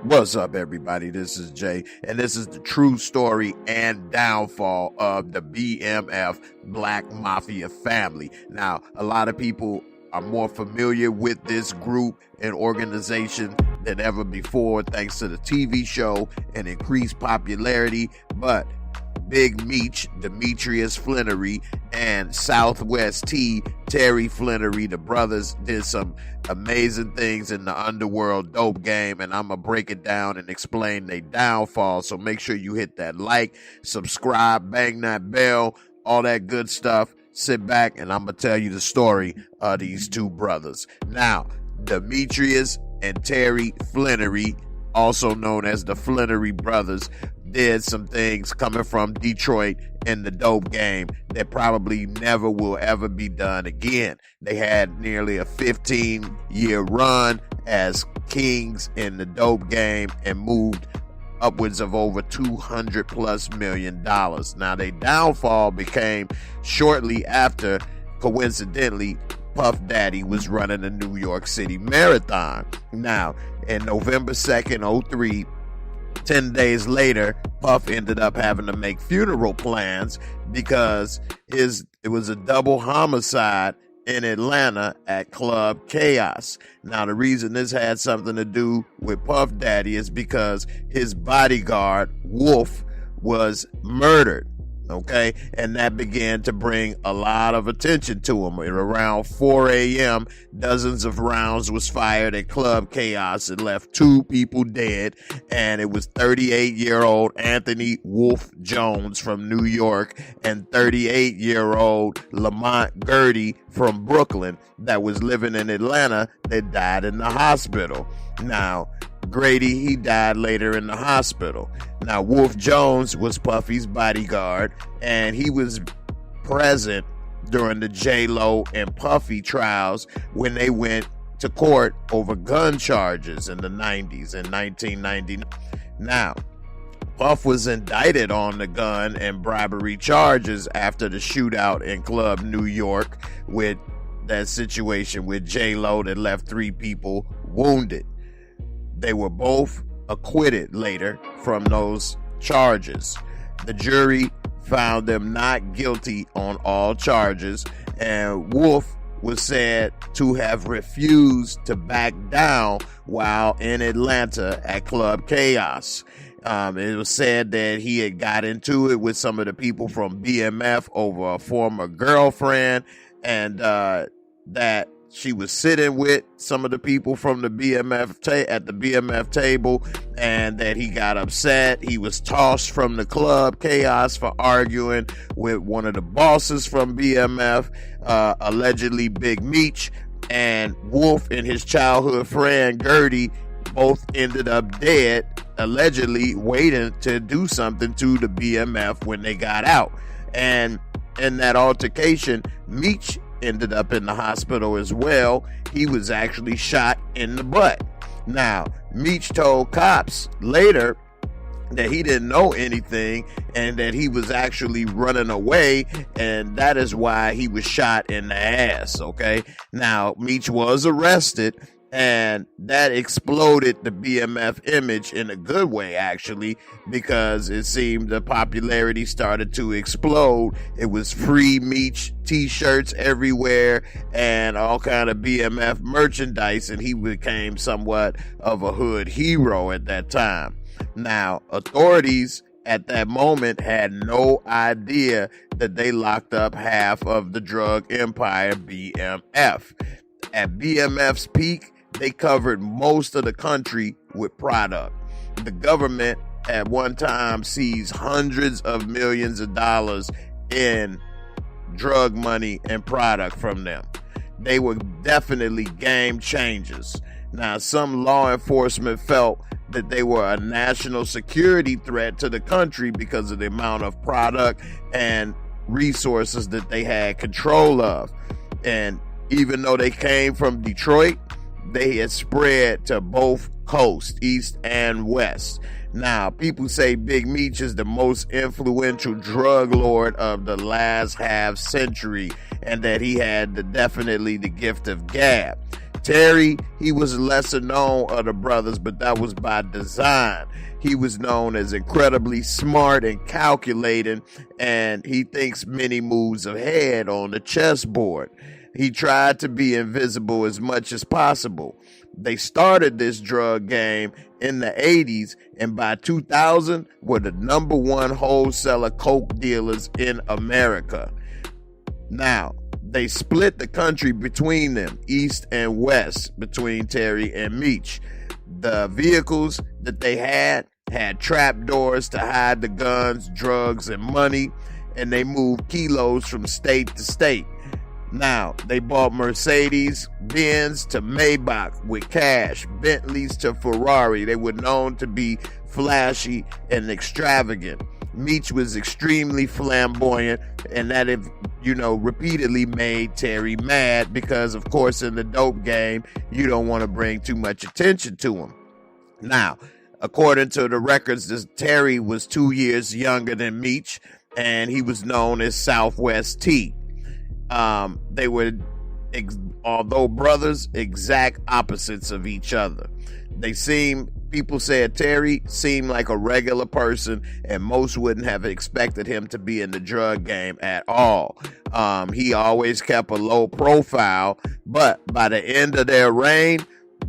What's up, everybody? This is Jay, and this is the true story and downfall of the BMF Black Mafia family. Now, a lot of people are more familiar with this group and organization than ever before, thanks to the TV show and increased popularity, but Big Meech, Demetrius Flintery, and Southwest T, Terry Flintery, the brothers, did some amazing things in the underworld dope game, and I'm going to break it down and explain their downfall. So make sure you hit that like, subscribe, bang that bell, all that good stuff. Sit back, and I'm going to tell you the story of these two brothers. Now, Demetrius and Terry Flintery, also known as the Flintery Brothers, did some things coming from Detroit in the dope game that probably never will ever be done again. They had nearly a 15-year run as kings in the dope game and moved upwards of over $200+ million. Now, their downfall became shortly after, coincidentally, Puff Daddy was running the New York City Marathon. Now, in November 2nd, 03, 10 days later, Puff ended up having to make funeral plans because it was a double homicide in Atlanta at Club Chaos. Now, the reason this had something to do with Puff Daddy is because his bodyguard, Wolf, was murdered. Okay, and that began to bring a lot of attention to him. At around 4 a.m., dozens of rounds was fired at Club Chaos. It left 2 people dead, and it was 38-year-old Anthony Wolf Jones from New York and 38-year-old Lamont Gertie from Brooklyn that was living in Atlanta that died in the hospital. Now, Grady, he died later in the hospital. Now, Wolf Jones was Puffy's bodyguard, and he was present during the J-Lo and Puffy trials when they went to court over gun charges in the 90s, in 1999. Now, Puff was indicted on the gun and bribery charges after the shootout in Club New York with that situation with J-Lo that left 3 people wounded. They were both acquitted later from those charges. The jury found them not guilty on all charges, and Wolf was said to have refused to back down while in Atlanta at Club Chaos. It was said that he had got into it with some of the people from B.M.F over a former girlfriend, and that she was sitting with some of the people from the BMF at the BMF table, and that he got upset. He was tossed from the Club Chaos for arguing with one of the bosses from BMF, allegedly Big Meech, and Wolf and his childhood friend Gertie both ended up dead, allegedly waiting to do something to the BMF when they got out. And in that altercation, Meech ended up in the hospital as well. He was actually shot in the butt. Now, Meech told cops later that he didn't know anything and that he was actually running away, and that is why he was shot in the ass. Okay, now Meech was arrested, and that exploded the BMF image in a good way, actually, because it seemed the popularity started to explode. It was free Meech t-shirts everywhere and all kind of BMF merchandise, and he became somewhat of a hood hero at that time. Now, authorities at that moment had no idea that they locked up half of the drug empire BMF. At BMF's peak, they covered most of the country with product. The government at one time seized hundreds of millions of dollars in drug money and product from them. They were definitely game changers. Now, some law enforcement felt that they were a national security threat to the country because of the amount of product and resources that they had control of. And even though they came from Detroit, they had spread to both coasts, east and west. Now, people say Big Meech is the most influential drug lord of the last half century, and that he had definitely the gift of gab. Terry, he was lesser known of the brothers, but that was by design. He was known as incredibly smart and calculating, and he thinks many moves ahead on the chessboard. He tried to be invisible as much as possible. They started this drug game in the 80s, and by 2000 were the #1 wholesaler coke dealers in America. Now, they split the country between them, east and west, between Terry and Meech. The vehicles that they had trap doors to hide the guns, drugs, and money, and they moved kilos from state to state. Now, they bought Mercedes, Benz to Maybach with cash, Bentleys to Ferrari. They were known to be flashy and extravagant. Meech was extremely flamboyant, and that, repeatedly made Terry mad because, of course, in the dope game, you don't want to bring too much attention to him. Now, according to the records, Terry was 2 years younger than Meech, and he was known as Southwest T. They were, although brothers, exact opposites of each other. People said Terry seemed like a regular person, and most wouldn't have expected him to be in the drug game at all. He always kept a low profile, but by the end of their reign,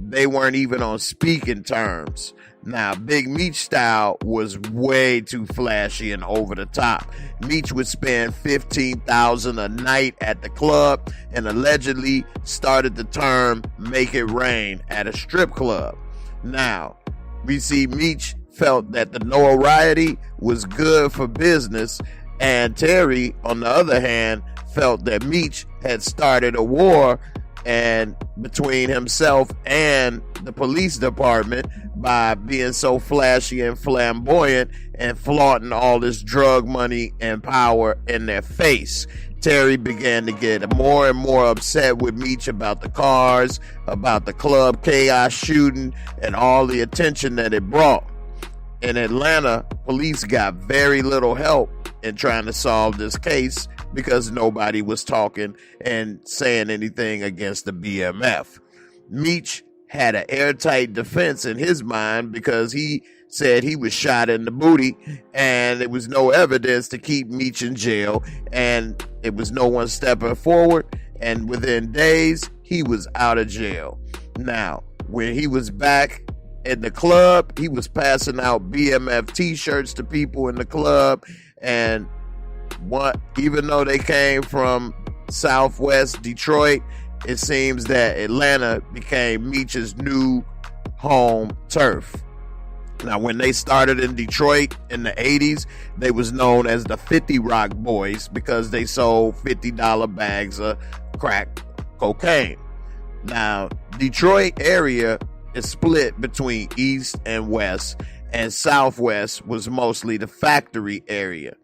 they weren't even on speaking terms. Now, Big Meech style was way too flashy and over the top. Meech would spend $15,000 a night at the club and allegedly started the term "make it rain" at a strip club. Now, we see Meech felt that the notoriety was good for business, and Terry, on the other hand, felt that Meech had started a war and between himself and the police department by being so flashy and flamboyant and flaunting all this drug money and power in their face. Terry began to get more and more upset with Meech about the cars, about the club chaos shooting, and all the attention that it brought. In Atlanta, police got very little help in trying to solve this case because nobody was talking and saying anything against the BMF. Meech had an airtight defense in his mind because he said he was shot in the booty and there was no evidence to keep Meech in jail, and it was no one stepping forward, and within days he was out of jail. Now, when he was back in the club, he was passing out BMF t-shirts to people in the club, and even though they came from Southwest Detroit, it seems that Atlanta became Meech's new home turf. Now, when they started in Detroit in the 80s, they was known as the 50 Rock Boys because they sold $50 bags of crack cocaine. Now, Detroit area is split between East and West, and Southwest was mostly the factory area.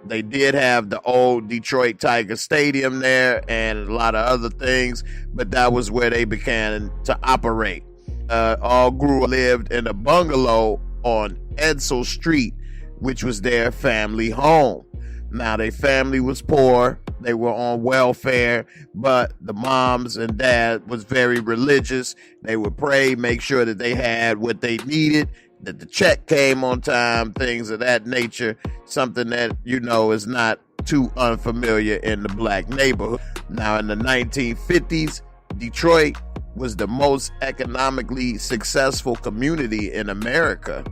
They did have the old Detroit Tiger Stadium there and a lot of other things, but that was where they began to operate. All lived in a bungalow on Edsel Street, which was their family home. Now, their family was poor. They were on welfare, but the moms and dad was very religious. They would pray, make sure that they had what they needed, that the check came on time, things of that nature, something that, is not too unfamiliar in the black neighborhood. Now, in the 1950s, Detroit was the most economically successful community in America.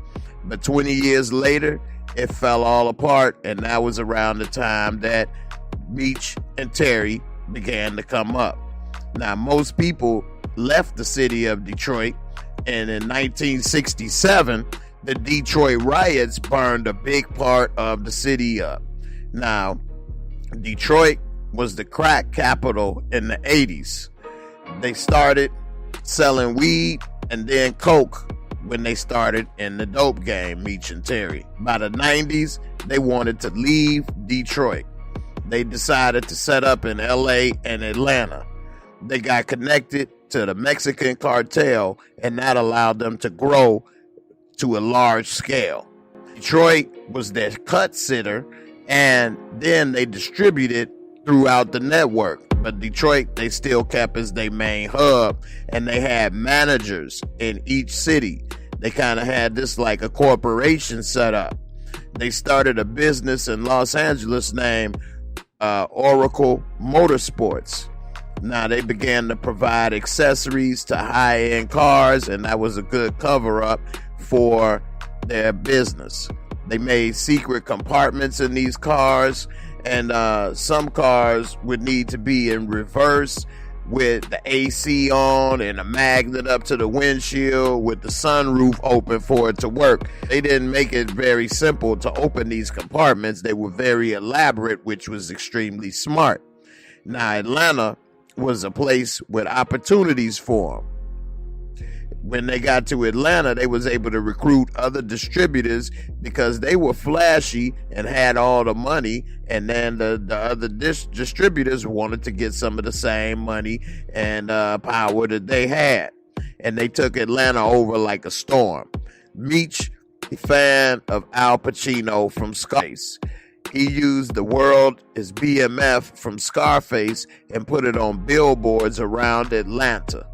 But 20 years later, it fell all apart, and that was around the time that Meech and Terry began to come up. Now, most people left the city of Detroit, and in 1967, the Detroit Riots burned a big part of the city up. Now, Detroit was the crack capital in the 80s. They started selling weed and then coke when they started in the dope game, Meech and Terry. By the 90s, they wanted to leave Detroit. They decided to set up in LA and Atlanta. They got connected to the Mexican cartel, and that allowed them to grow to a large scale. Detroit was their cut sitter, and then they distributed throughout the network. but Detroit, they still kept as their main hub, and they had managers in each city. They kind of had this like a corporation set up. They started a business in Los Angeles named Oracle Motorsports. Now they began to provide accessories to high-end cars, and that was a good cover-up for their business. They made secret compartments in these cars, and some cars would need to be in reverse with the AC on and a magnet up to the windshield with the sunroof open for it to work. They didn't make it very simple to open these compartments. They were very elaborate, which was extremely smart. Now, Atlanta was a place with opportunities for them. When they got to Atlanta, they was able to recruit other distributors because they were flashy and had all the money, and then the other distributors wanted to get some of the same money and power that they had, and they took Atlanta over like a storm. Meech, a fan of Al Pacino from Scarface, he used "The World is BMF" from Scarface and put it on billboards around Atlanta,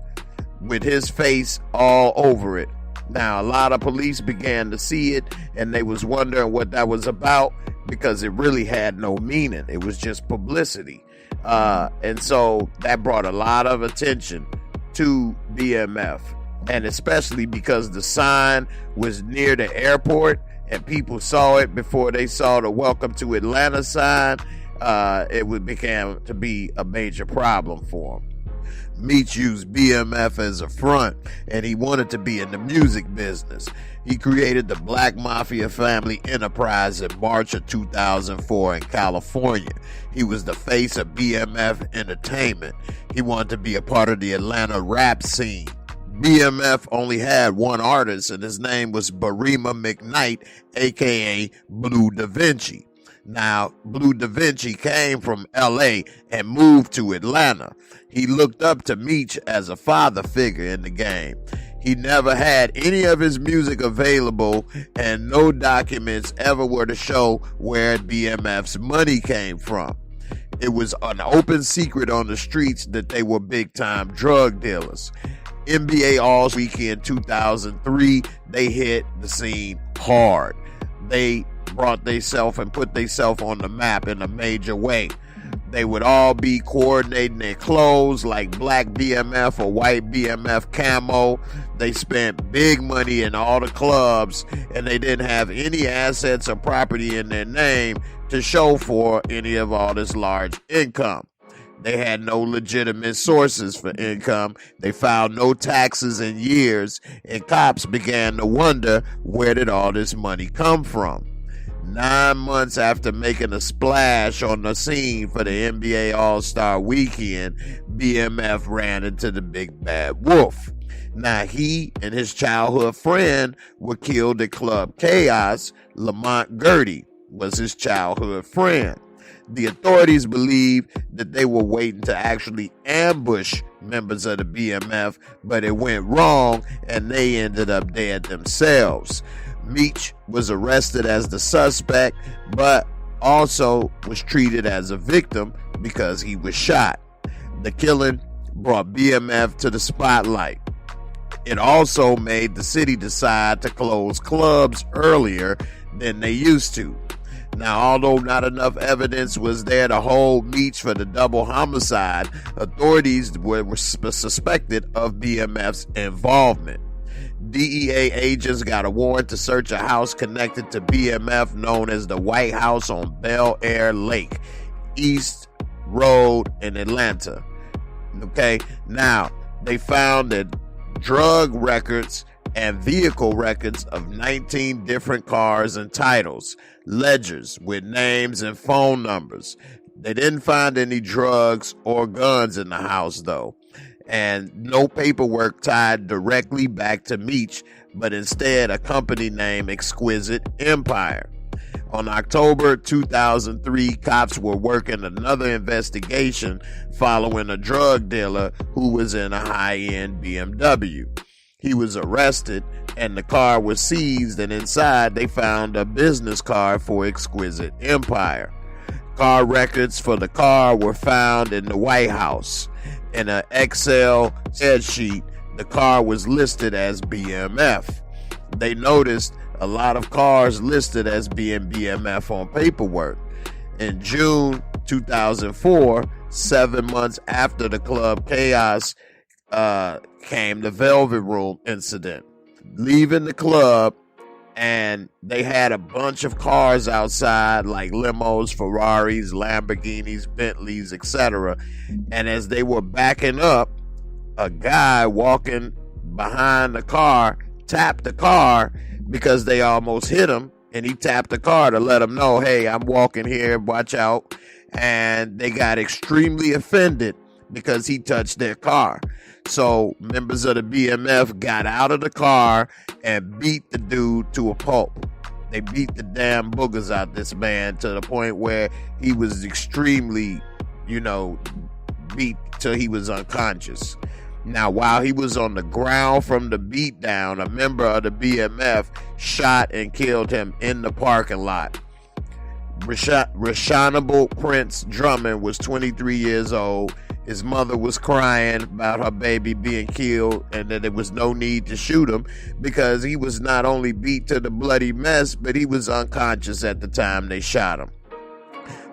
with his face all over it. Now, a lot of police began to see it, and they was wondering what that was about because it really had no meaning. It was just publicity. And so that brought a lot of attention to BMF, and especially because the sign was near the airport and people saw it before they saw the "Welcome to Atlanta" sign. It became to be a major problem for him. Meech used BMF as a front, and he wanted to be in the music business. He created the Black Mafia Family Enterprise in March of 2004 in California. He was the face of BMF Entertainment. He wanted to be a part of the Atlanta rap scene. BMF only had one artist, and his name was Barima McKnight, aka Blue Da Vinci. Now, Blue Da Vinci came from LA and moved to Atlanta. He looked up to Meech as a father figure in the game. He never had any of his music available, and no documents ever were to show where BMF's money came from. It was an open secret on the streets that they were big-time drug dealers. NBA All Weekend 2003, they hit the scene hard. They brought theyself and put theyself on the map in a major way. They would all be coordinating their clothes like black BMF or white BMF camo. They spent big money in all the clubs, and they didn't have any assets or property in their name to show for any of all this large income. They had no legitimate sources for income. They filed no taxes in years, and cops began to wonder, where did all this money come from? 9 months after making a splash on the scene for the NBA All-Star Weekend, BMF ran into the big bad wolf. Now, he and his childhood friend were killed at Club Chaos. Lamont Gertie was his childhood friend. The authorities believe that they were waiting to actually ambush members of the BMF, but it went wrong and they ended up dead themselves. Meech was arrested as the suspect, but also was treated as a victim because he was shot. The killing brought BMF to the spotlight. It also made the city decide to close clubs earlier than they used to. Now, although not enough evidence was there to hold Meech for the double homicide, authorities were suspected of BMF's involvement. DEA agents got a warrant to search a house connected to BMF known as the White House on Bel Air Lake, East Road in Atlanta. Okay, now they found that drug records and vehicle records of 19 different cars and titles, ledgers with names and phone numbers. They didn't find any drugs or guns in the house though, and no paperwork tied directly back to Meech, but instead a company name, Exquisite Empire. On October 2003, cops were working another investigation following a drug dealer who was in a high-end BMW. He was arrested and the car was seized, and inside they found a business card for Exquisite Empire. Car records for the car were found in the White House. In an Excel spreadsheet, the car was listed as BMF. They noticed a lot of cars listed as being BMF on paperwork. In June 2004, 7 months after the Club Chaos came the Velvet Room incident. Leaving the club, and they had a bunch of cars outside, like limos, Ferraris, Lamborghinis, Bentleys, etc. And as they were backing up, a guy walking behind the car tapped the car because they almost hit him, and he tapped the car to let them know, hey, I'm walking here, watch out. And they got extremely offended because he touched their car. So members of the BMF got out of the car and beat the dude to a pulp. They beat the damn boogers out this man to the point where he was extremely, beat till he was unconscious. Now, while he was on the ground from the beatdown, a member of the BMF shot and killed him in the parking lot. Rashonable Prince Drummond was 23 years old. His mother was crying about her baby being killed and that there was no need to shoot him because he was not only beat to the bloody mess, but he was unconscious at the time they shot him.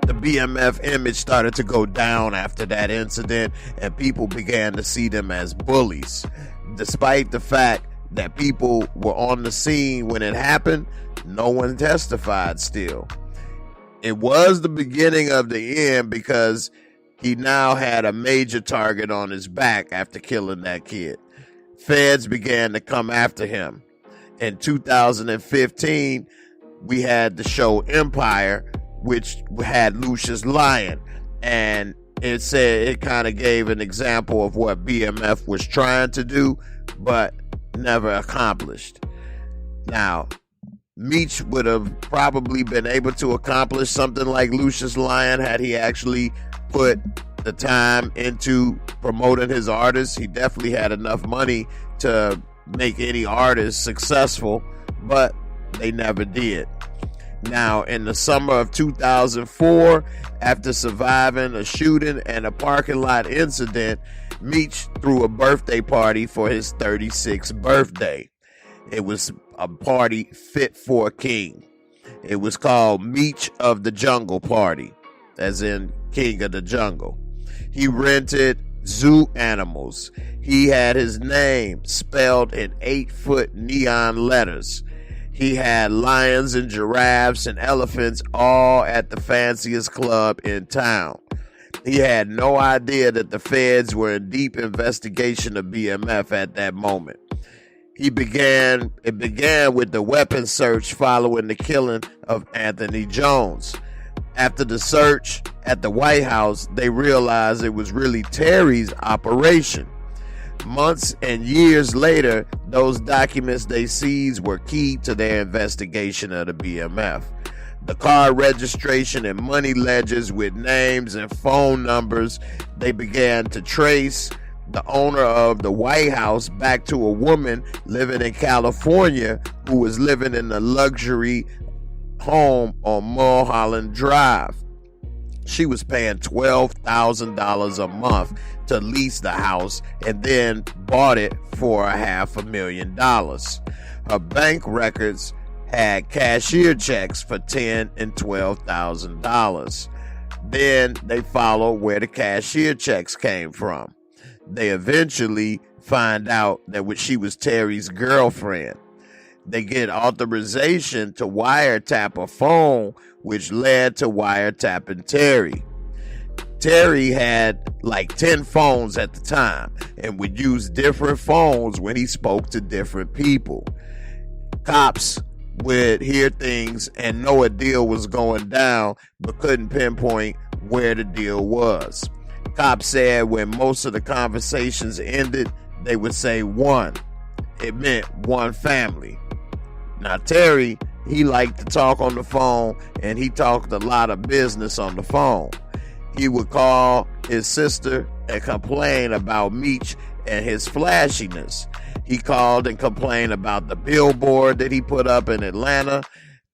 The BMF image started to go down after that incident, and people began to see them as bullies. Despite the fact that people were on the scene when it happened, no one testified still. It was the beginning of the end because he now had a major target on his back after killing that kid. Feds began to come after him. In 2015, we had the show Empire, which had Lucius Lyon, and it said it kind of gave an example of what BMF was trying to do, but never accomplished. Now, Meech would have probably been able to accomplish something like Lucius Lyon had he actually put the time into promoting his artists. He definitely had enough money to make any artist successful, but they never did. Now, in the summer of 2004, after surviving a shooting and a parking lot incident, Meech threw a birthday party for his 36th birthday. It was a party fit for a king. It was called Meech of the Jungle Party, as in King of the Jungle. He rented zoo animals. He had his name spelled in 8-foot neon letters. He had lions and giraffes and elephants all at the fanciest club in town. He had no idea that the feds were in deep investigation of BMF at that moment. It began with the weapon search following the killing of Anthony Jones. After the search at the White House, they realized it was really Terry's operation. Months and years later, those documents they seized were key to their investigation of the BMF. The car registration and money ledgers with names and phone numbers, they began to trace the owner of the White House back to a woman living in California who was living in a luxury home on Mulholland Drive. She was paying $12,000 a month to lease the house and then bought it for $500,000. Her bank records had cashier checks for $10,000 and $12,000. Then they followed where the cashier checks came from. They eventually find out that she was Terry's girlfriend. They get authorization to wiretap a phone, which led to wiretapping Terry. Terry had like 10 phones at the time and would use different phones when he spoke to different people. Cops would hear things and know a deal was going down, but couldn't pinpoint where the deal was. Cops said when most of the conversations ended, they would say one. It meant one family. Now, Terry, he liked to talk on the phone, and he talked a lot of business on the phone. He would call his sister and complain about Meech and his flashiness. He called and complained about the billboard that he put up in Atlanta.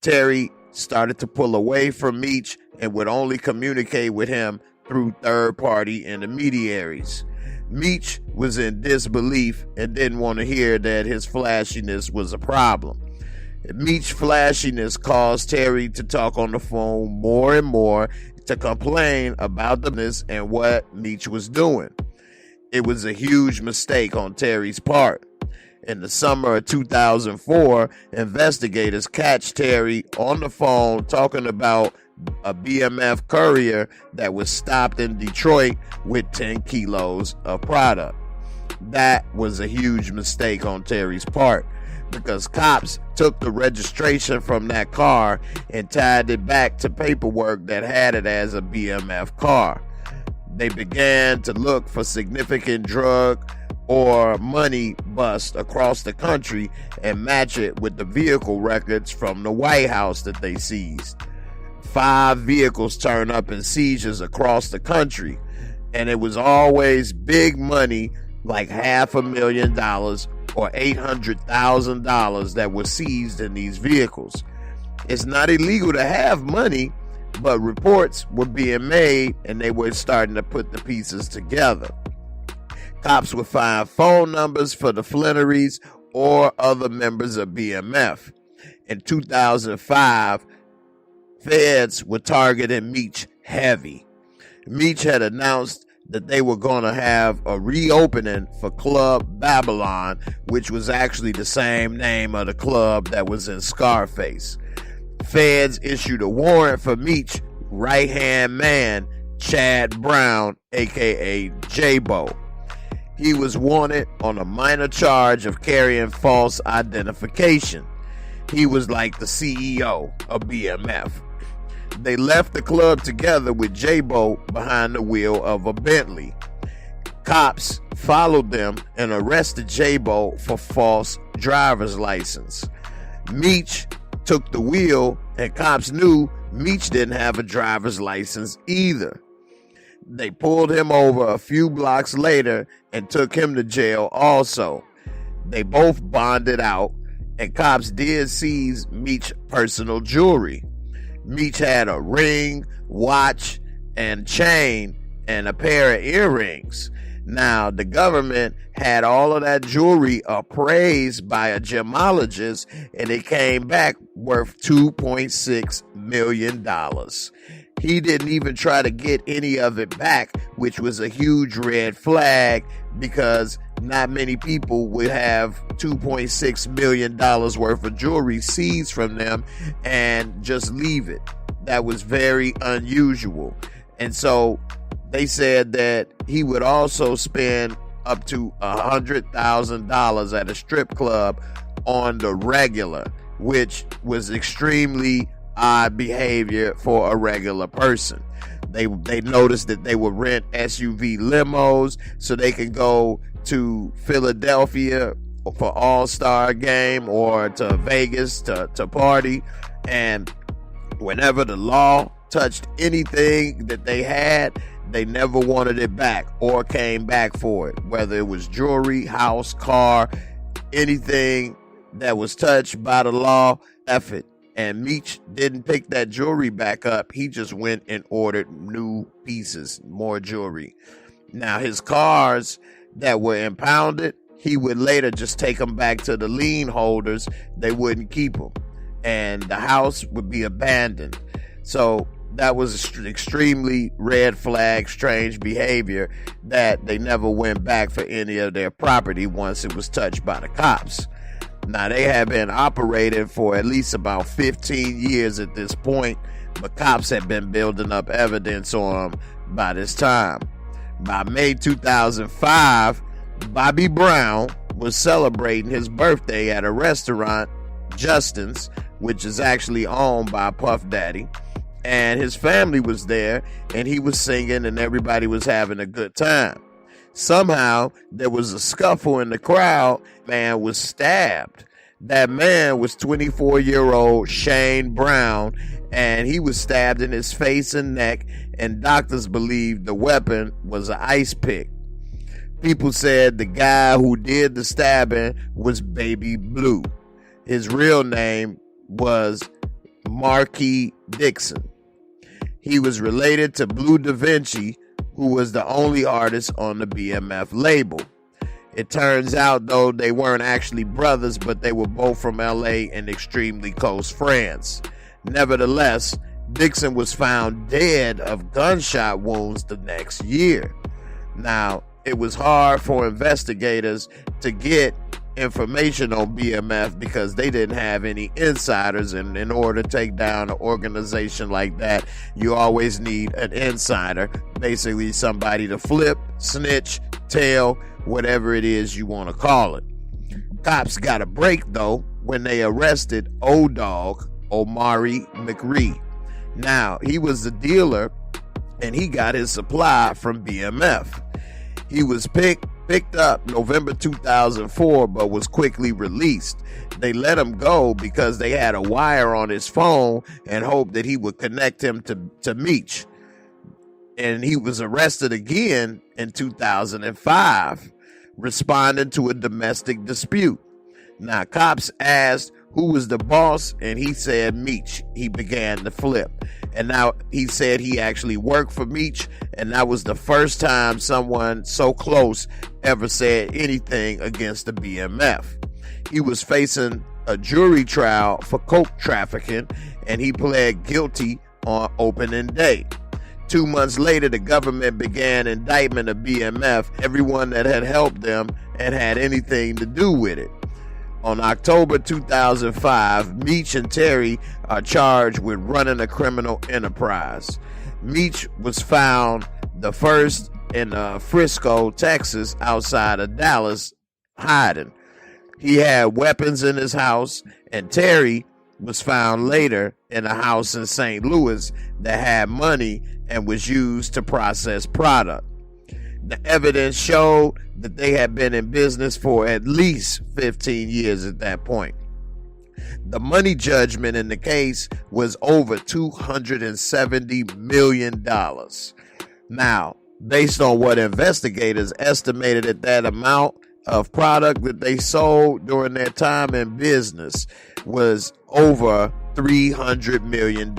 Terry started to pull away from Meech and would only communicate with him through third-party intermediaries. Meech was in disbelief and didn't want to hear that his flashiness was a problem. Meech's flashiness caused Terry to talk on the phone more and more to complain about the business and what Meech was doing. It was a huge mistake on Terry's part. In the summer of 2004, investigators catch Terry on the phone talking about a BMF courier that was stopped in Detroit with 10 kilos of product. That was a huge mistake on Terry's part, because cops took the registration from that car and tied it back to paperwork that had it as a BMF car. They began to look for significant drug or money bust across the country and match it with the vehicle records from the White House that they seized. 5 vehicles turned up in seizures across the country, and it was always big money, like $500,000 or $800,000 that was seized in these vehicles. It's not illegal to have money, but reports were being made and they were starting to put the pieces together. Cops would find phone numbers for the Flinterys or other members of BMF. In 2005, feds were targeting Meech heavy. Meech had announced that they were going to have a reopening for Club Babylon, which was actually the same name of the club that was in Scarface. Feds issued a warrant for Meech right-hand man, Chad Brown, aka J-Bo. He was wanted on a minor charge of carrying false identification. He was like the CEO of BMF. They left the club together with J-Bo behind the wheel of a Bentley. Cops followed them and arrested J-Bo for false driver's license. Meech took the wheel, and cops knew Meech didn't have a driver's license either. They pulled him over a few blocks later and took him to jail also. They both bonded out, and cops did seize Meech's personal jewelry. Meech had a ring, watch, and chain, and a pair of earrings. Now, the government had all of that jewelry appraised by a gemologist, and it came back worth $2.6 million. He didn't even try to get any of it back, which was a huge red flag, because not many people would have $2.6 million worth of jewelry seized from them and just leave it. That was very unusual. And so they said that he would also spend up to $100,000 at a strip club on the regular, which was extremely odd behavior for a regular person. They noticed that they would rent SUV limos so they could go to Philadelphia for All-Star game or to Vegas to party, and whenever the law touched anything that they had, they never wanted it back or came back for it, whether it was jewelry, house, car, anything that was touched by the law, F it. And Meech didn't pick that jewelry back up. He just went and ordered new pieces, more jewelry. Now, his cars that were impounded, he would later just take them back to the lien holders. They wouldn't keep them, and the house would be abandoned. So that was extremely red flag, strange behavior that they never went back for any of their property once it was touched by the cops. Now, they had been operating for at least about 15 years at this point, but cops had been building up evidence on them by this time. By May 2005, Bobby Brown was celebrating his birthday at a restaurant, Justin's, which is actually owned by Puff Daddy, and his family was there, and he was singing, and everybody was having a good time. Somehow, there was a scuffle in the crowd. Man was stabbed. That man was 24-year-old Shane Brown, and he was stabbed in his face and neck, and doctors believed the weapon was an ice pick. People said the guy who did the stabbing was Baby Blue. His real name was Marquis Dixon. He was related to Blue Da Vinci, who was the only artist on the BMF label. It turns out, though, they weren't actually brothers, but they were both from LA and extremely close friends. Nevertheless, Dixon was found dead of gunshot wounds the next year. Now, it was hard for investigators to get information on BMF because they didn't have any insiders, and in order to take down an organization like that, you always need an insider, basically somebody to flip, snitch, tell, whatever it is you want to call it. Cops got a break though when they arrested O-Dog Omari McRee. Now, he was the dealer and he got his supply from BMF. He was picked up November 2004 but was quickly released. They let him go because they had a wire on his phone and hoped that he would connect him to Meech. And he was arrested again in 2005, responding to a domestic dispute. Now, cops asked who was the boss, and he said Meech. He began to flip. And now he said he actually worked for Meech, and that was the first time someone so close ever said anything against the BMF. He was facing a jury trial for coke trafficking, and he pled guilty on opening day. 2 months later, the government began indictment of BMF, everyone that had helped them and had anything to do with it. On October 2005, Meech and Terry are charged with running a criminal enterprise. Meech was found the first in Frisco, Texas, outside of Dallas, hiding. He had weapons in his house, and Terry was found later in a house in St. Louis that had money and was used to process product. The evidence showed that they had been in business for at least 15 years at that point. The money judgment in the case was over $270 million. Now, based on what investigators estimated at that amount of product that they sold during their time in business was over $300 million.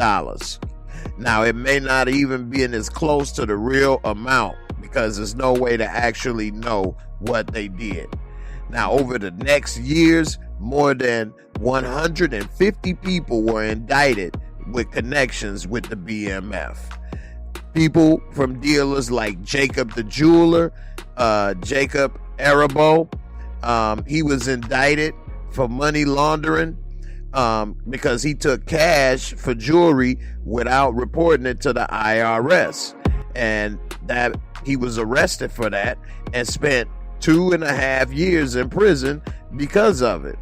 Now, it may not even be as close to the real amount because there's no way to actually know what they did. Now, over the next years, more than 150 people were indicted with connections with the BMF. People from dealers like Jacob the Jeweler, Jacob Arabo, he was indicted for money laundering because he took cash for jewelry without reporting it to the IRS, and that he was arrested for that and spent 2.5 years in prison because of it.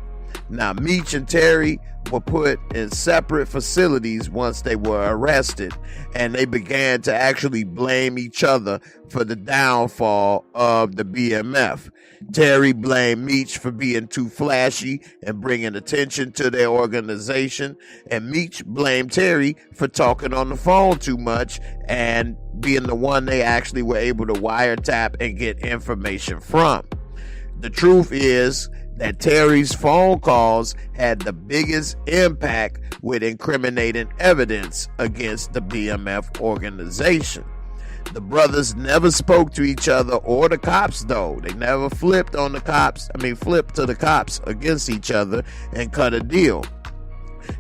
Now, Meech and Terry were put in separate facilities once they were arrested, and they began to actually blame each other for the downfall of the BMF. Terry blamed Meech for being too flashy and bringing attention to their organization, and Meech blamed Terry for talking on the phone too much and being the one they actually were able to wiretap and get information from. The truth is that Terry's phone calls had the biggest impact with incriminating evidence against the BMF organization. The brothers never spoke to each other or the cops, though. They never flipped to the cops against each other and cut a deal.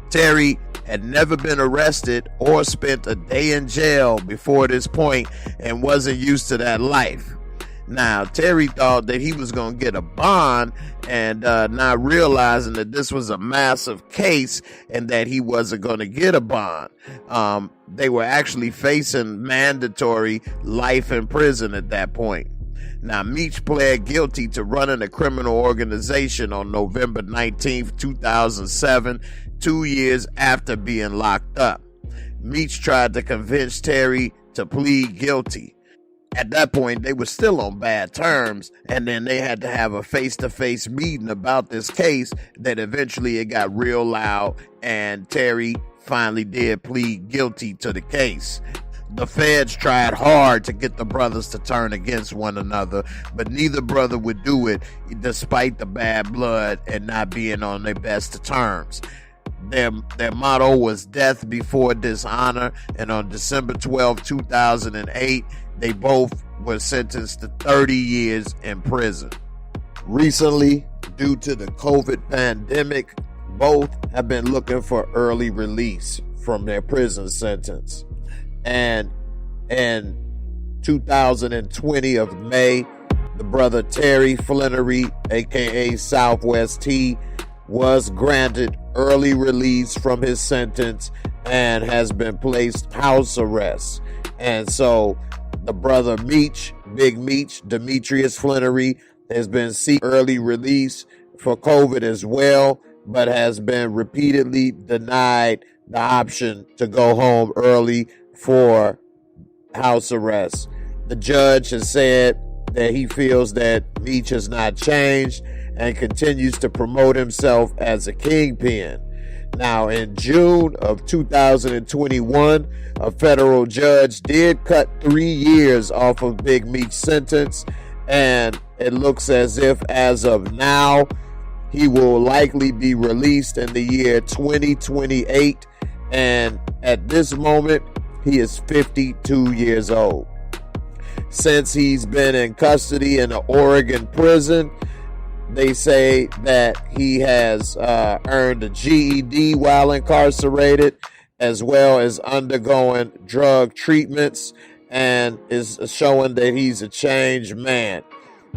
Terry had never been arrested or spent a day in jail before this point and wasn't used to that life. Now, Terry thought that he was going to get a bond and not realizing that this was a massive case and that he wasn't going to get a bond. They were actually facing mandatory life in prison at that point. Now, Meech pled guilty to running a criminal organization on November 19th, 2007, 2 years after being locked up. Meech tried to convince Terry to plead guilty. At that point, they were still on bad terms, and then they had to have a face-to-face meeting about this case that eventually it got real loud, and Terry finally did plead guilty to the case. The feds tried hard to get the brothers to turn against one another, but neither brother would do it despite the bad blood and not being on their best of terms. Their motto was death before dishonor, and on December 12, 2008, they both were sentenced to 30 years in prison. Recently, due to the COVID pandemic, both have been looking for early release from their prison sentence. And in 2020 of May, the brother Terry Flintery, aka Southwest T, was granted early release from his sentence and has been placed house arrest. And so the brother Meech, Big Meech, Demetrius Flintery, has been seeking early release for COVID as well, but has been repeatedly denied the option to go home early for house arrest. The judge has said that he feels that Meech has not changed and continues to promote himself as a kingpin. Now, in June of 2021, a federal judge did cut 3 years off of Big Meech's sentence, and it looks as if, as of now, he will likely be released in the year 2028, and at this moment, he is 52 years old. Since he's been in custody in an Oregon prison, they say that he has earned a GED while incarcerated, as well as undergoing drug treatments, and is showing that he's a changed man.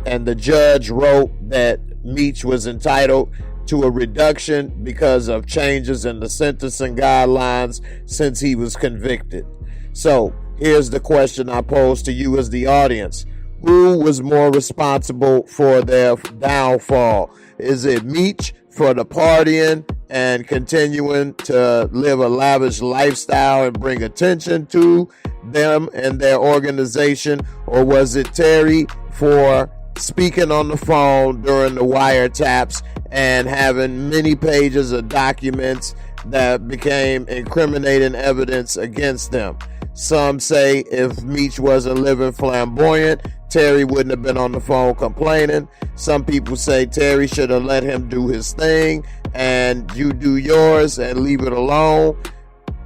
And the judge wrote that Meech was entitled to a reduction because of changes in the sentencing guidelines since he was convicted. So here's the question I pose to you as the audience. Who was more responsible for their downfall? Is it Meech for the partying and continuing to live a lavish lifestyle and bring attention to them and their organization? Or was it Terry for speaking on the phone during the wiretaps and having many pages of documents that became incriminating evidence against them? Some say if Meech wasn't living flamboyant, Terry wouldn't have been on the phone complaining. Some people say Terry should have let him do his thing and you do yours and leave it alone.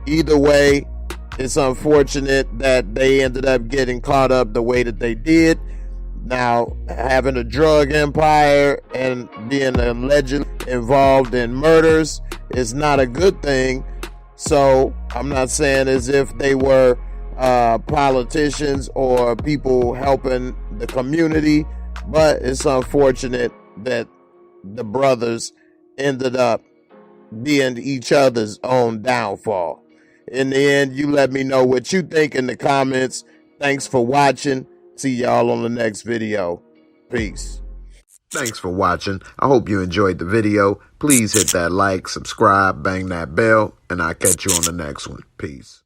Either way, it's unfortunate that they ended up getting caught up the way that they did. Now, having a drug empire and being allegedly involved in murders is not a good thing. So I'm not saying as if they were politicians or people helping the community, but it's unfortunate that the brothers ended up being each other's own downfall. In the end, you let me know what you think in the comments. Thanks for watching. See y'all on the next video. Peace. Thanks for watching. I hope you enjoyed the video. Please hit that like, subscribe, bang that bell, and I'll catch you on the next one. Peace.